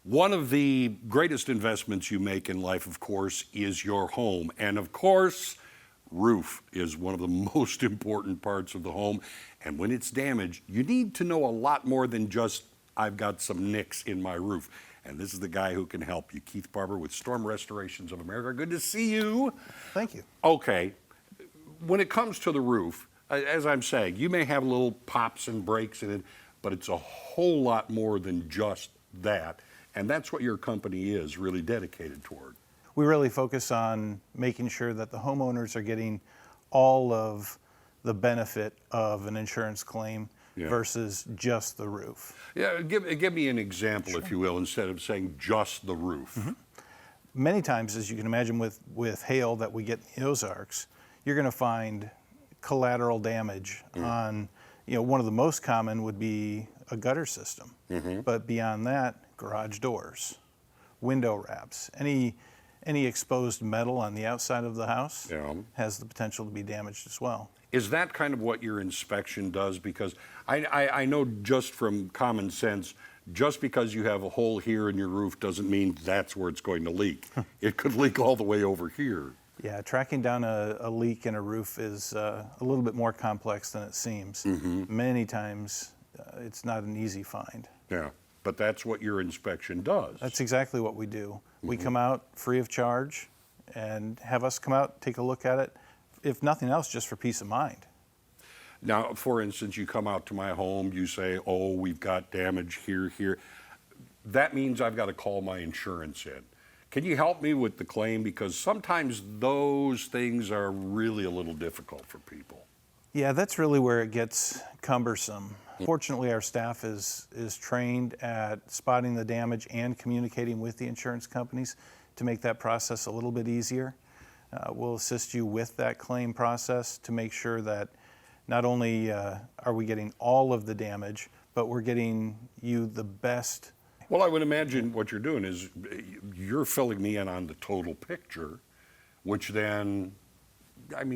One of the greatest investments you make in life, of course, is your home. And of course, roof is one of the most important parts of the home. And when it's damaged, you need to know a lot more than just, I've got some nicks in my roof. And this is the guy who can help you, Keith Barber with Storm Restorations of America. Good to see you. Thank you. Okay, when it comes to the roof, as I'm saying, you may have little pops and breaks in it, but it's a whole lot more than just that. And that's what your company is really dedicated toward. We really focus on making sure that the homeowners are getting all of the benefit of an insurance claim versus just the roof. Yeah, give me an example, if you will, instead of saying just the roof. Mm-hmm. Many times, as you can imagine with hail that we get in the Ozarks, you're going to find collateral damage on, one of the most common would be a gutter system. But beyond that, garage doors, window wraps, any exposed metal on the outside of the house has the potential to be damaged as well. Is that kind of what your inspection does? Because I know just from common sense, just because you have a hole here in your roof doesn't mean that's where it's going to leak. It could leak all the way over here. Yeah, tracking down a leak in a roof is a little bit more complex than it seems. Many times it's not an easy find. Yeah, but that's what your inspection does. That's exactly what we do. We come out free of charge and have us come out, take a look at it, if nothing else, just for peace of mind. Now, for instance, you come out to my home, you say, oh, we've got damage here. That means I've got to call my insurance in. Can you help me with the claim? Because sometimes those things are really a little difficult for people. Yeah, that's really where it gets cumbersome. Fortunately, our staff is trained at spotting the damage and communicating with the insurance companies to make that process a little bit easier. We'll assist you with that claim process to make sure that not only are we getting all of the damage, but we're getting you the best. Well, I would imagine what you're doing is you're filling me in on the total picture, which then,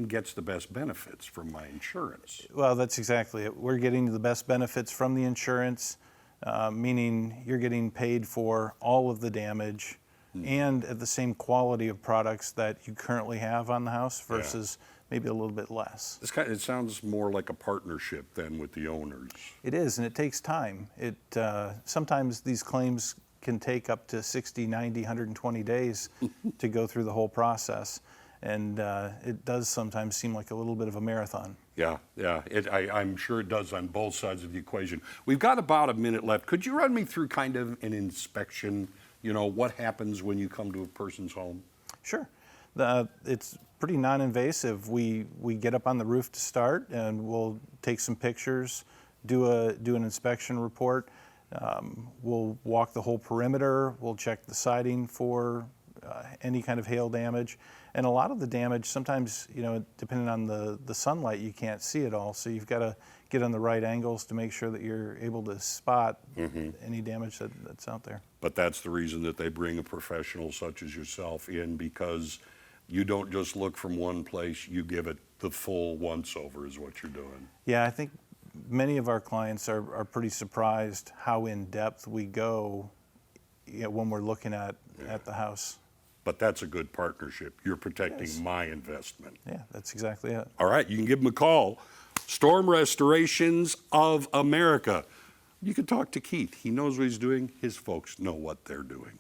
gets the best benefits from my insurance. Well, that's exactly it. We're getting the best benefits from the insurance, meaning you're getting paid for all of the damage and at the same quality of products that you currently have on the house versus maybe a little bit less. It sounds more like a partnership than with the owners. It is, and it takes time. Sometimes these claims can take up to 60, 90, 120 days to go through the whole process. And it does sometimes seem like a little bit of a marathon. Yeah. I'm sure it does on both sides of the equation. We've got about a minute left. Could you run me through kind of an inspection? What happens when you come to a person's home? Sure. It's pretty non-invasive. We get up on the roof to start, and we'll take some pictures, do an inspection report. We'll walk the whole perimeter. We'll check the siding for any kind of hail damage. And a lot of the damage, sometimes, depending on the sunlight, you can't see it all. So you've got to get on the right angles to make sure that you're able to spot any damage that's out there. But that's the reason that they bring a professional such as yourself in, because you don't just look from one place, you give it the full once-over is what you're doing. Yeah, I think many of our clients are pretty surprised how in-depth we go when we're looking at the house. But that's a good partnership. You're protecting my investment. Yeah, that's exactly it. All right, you can give them a call. Storm Restorations of America. You can talk to Keith. He knows what he's doing. His folks know what they're doing.